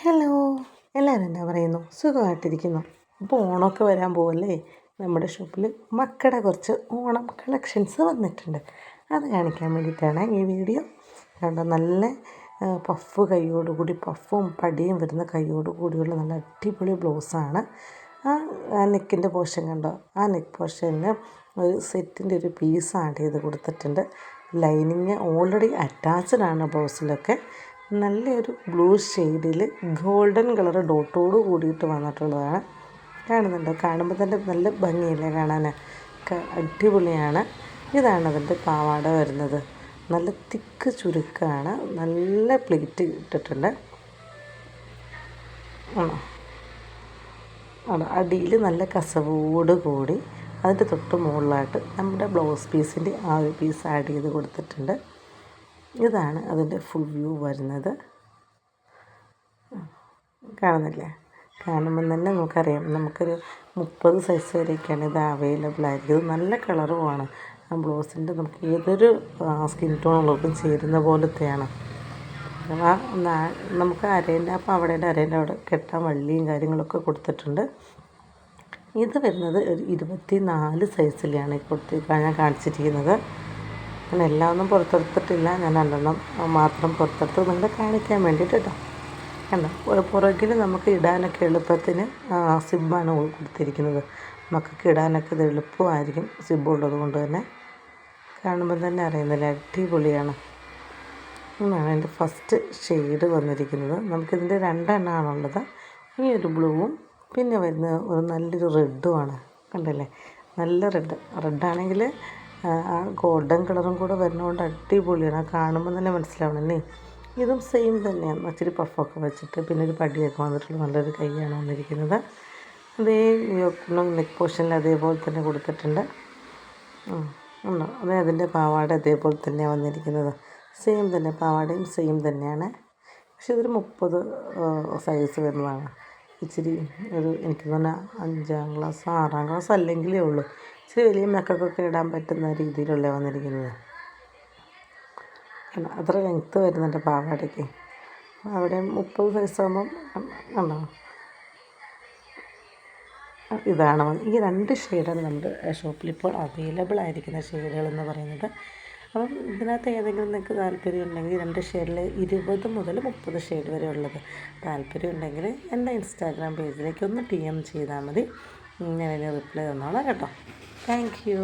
Hello, എല്ലാവരും എന്നാ പറയുന്നു? സുഖമായിട്ടിരിക്കുന്നു. അപ്പോൾ ഓണമൊക്കെ വരാൻ പോവല്ലേ. നമ്മുടെ ഷോപ്പിൽ മക്കളുടെ കുറച്ച് ഓണം കളക്ഷൻസ് വന്നിട്ടുണ്ട്. അത് കാണിക്കാൻ വേണ്ടിയിട്ടാണ് ഈ വീഡിയോ. കണ്ടോ, നല്ല പഫ് കൈയോടുകൂടി, പഫും പടിയും വരുന്ന കൈയോടുകൂടിയുള്ള നല്ല അടിപൊളി ബ്ലൗസാണ്. ആ നെക്കിൻ്റെ പോർഷൻ കണ്ടോ, ആ നെക്ക് പോർഷന് ഒരു സെറ്റിൻ്റെ ഒരു പീസ് ആഡ് ചെയ്ത് കൊടുത്തിട്ടുണ്ട്. ലൈനിങ് ഓൾറെഡി അറ്റാച്ച്ഡ് ആണ് ബ്ലൗസിലൊക്കെ. നല്ലൊരു ബ്ലൂ ഷെയ്ഡിൽ ഗോൾഡൻ കളർ ഡോട്ടോട് കൂടിയിട്ട് വന്നിട്ടുള്ളതാണ്. കാണുന്നുണ്ടോ? കാണുമ്പോൾ തന്നെ നല്ല ഭംഗിയില്ലേ കാണാൻ? അടിപൊളിയാണ്. ഇതാണ് അതിൻ്റെ പാവാട വരുന്നത്. നല്ല തിക്ക് ചുരുക്കമാണ്. നല്ല പ്ലേറ്റ് ഇട്ടിട്ടുണ്ട്. അടിയിൽ നല്ല കസവോട് കൂടി അതിൻ്റെ തൊട്ട് മുകളിലായിട്ട് നമ്മുടെ ബ്ലൗസ് പീസിൻ്റെ ആ ഒരു പീസ് ആഡ് ചെയ്ത് കൊടുത്തിട്ടുണ്ട്. ഇതാണ് അതിൻ്റെ ഫുൾ വ്യൂ വരുന്നത്. കാണുന്നില്ലേ? കാണുമ്പം തന്നെ നമുക്കറിയാം, നമുക്കൊരു 30 സൈസ് വരെയൊക്കെയാണ് ഇത് അവൈലബിൾ ആയിരിക്കും. ഇത് നല്ല കളറുമാണ്. ആ ബ്ലൗസിൻ്റെ നമുക്ക് ഏതൊരു സ്കിൻ ടോണുള്ളവർക്കും ചേരുന്ന പോലത്തെയാണ്. നമുക്ക് അരേൻ്റെ അവിടെ കെട്ടാൻ വള്ളിയും കാര്യങ്ങളൊക്കെ കൊടുത്തിട്ടുണ്ട്. ഇത് വരുന്നത് ഒരു 24 സൈസിലാണ് ഞാൻ കാണിച്ചിരിക്കുന്നത്. ഞാൻ എല്ലാം ഒന്നും പുറത്തെടുത്തിട്ടില്ല. ഞാൻ 2 മാത്രം പുറത്തെടുത്ത് നിങ്ങളെ കാണിക്കാൻ വേണ്ടിയിട്ട് കേട്ടോ. കണ്ടോ, പുറകിൽ നമുക്ക് ഇടാനൊക്കെ എളുപ്പത്തിന് സിബ്ബാണ് കൊടുത്തിരിക്കുന്നത്. മക്കൾക്ക് ഇടാനൊക്കെ ഇത് എളുപ്പമായിരിക്കും സിബ്ബുള്ളത് കൊണ്ട് തന്നെ. കാണുമ്പോൾ തന്നെ അറിയുന്നില്ല, അടിപൊളിയാണ്. എന്നാണ് എൻ്റെ ഫസ്റ്റ് ഷെയ്ഡ് വന്നിരിക്കുന്നത്. നമുക്കിതിൻ്റെ 2 എണ്ണമാണുള്ളത്. ഈ ഒരു ബ്ലൂവും പിന്നെ വരുന്ന ഒരു നല്ലൊരു റെഡുമാണ്. കണ്ടല്ലേ, നല്ല റെഡാണെങ്കിൽ ആ ഗോൾഡൻ കളറും കൂടെ വരുന്നതുകൊണ്ട് അടിപൊളിയാണ്. കാണുമ്പോൾ തന്നെ മനസ്സിലാവണല്ലേ. ഇതും സെയിം തന്നെയാണ്. ഇച്ചിരി പഫൊക്കെ വെച്ചിട്ട് പിന്നെ ഒരു പടിയൊക്കെ വന്നിട്ടുള്ള നല്ലൊരു കൈയാണ് വന്നിരിക്കുന്നത്. അതേ നെക്ക് പോർഷനിൽ അതേപോലെ തന്നെ കൊടുത്തിട്ടുണ്ട്. ഉണ്ടോ? അതേ അതിൻ്റെ പാവാട അതേപോലെ തന്നെയാണ് വന്നിരിക്കുന്നത്. സെയിം തന്നെ, പാവാടയും സെയിം തന്നെയാണ്. പക്ഷെ ഇതൊരു 30 സൈസ് വരുന്നതാണ്. ഇച്ചിരി എനിക്ക് തന്നെ 5ാം ക്ലാസ് 6ാം ക്ലാസ് അല്ലെങ്കിലേ ഉള്ളൂ. ഇച്ചിരി വലിയ മക്കൾക്കൊക്കെ ഇടാൻ പറ്റുന്ന രീതിയിലുള്ള വന്നിരിക്കുന്നത്. അത്ര ലെങ്ത്ത് വരുന്നുണ്ട് പാവാടയ്ക്ക്. അവിടെ 30 സൈസാകുമ്പം കണ്ടോ, ഇതാണ് ഈ 2 ഷെയ്ഡാണ് നമ്മുടെ ഷോപ്പിലിപ്പോൾ അവൈലബിൾ ആയിരിക്കുന്ന ഷെയ്ഡുകളെന്ന് പറയുന്നത്. അപ്പം ഇതിനകത്ത് ഏതെങ്കിലും നിങ്ങൾക്ക് താല്പര്യം ഉണ്ടെങ്കിൽ 2 ഷെയ്ഡിൽ 20 മുതൽ 30 ഷെയ്ഡ് വരെ ഉള്ളത് താല്പര്യം ഉണ്ടെങ്കിൽ എൻ്റെ ഇൻസ്റ്റാഗ്രാം പേജിലേക്ക് ഒന്ന് DM ചെയ്താൽ മതി. ഞാൻ അതിന് റിപ്ലൈ തന്നോളാം കേട്ടോ. Thank you.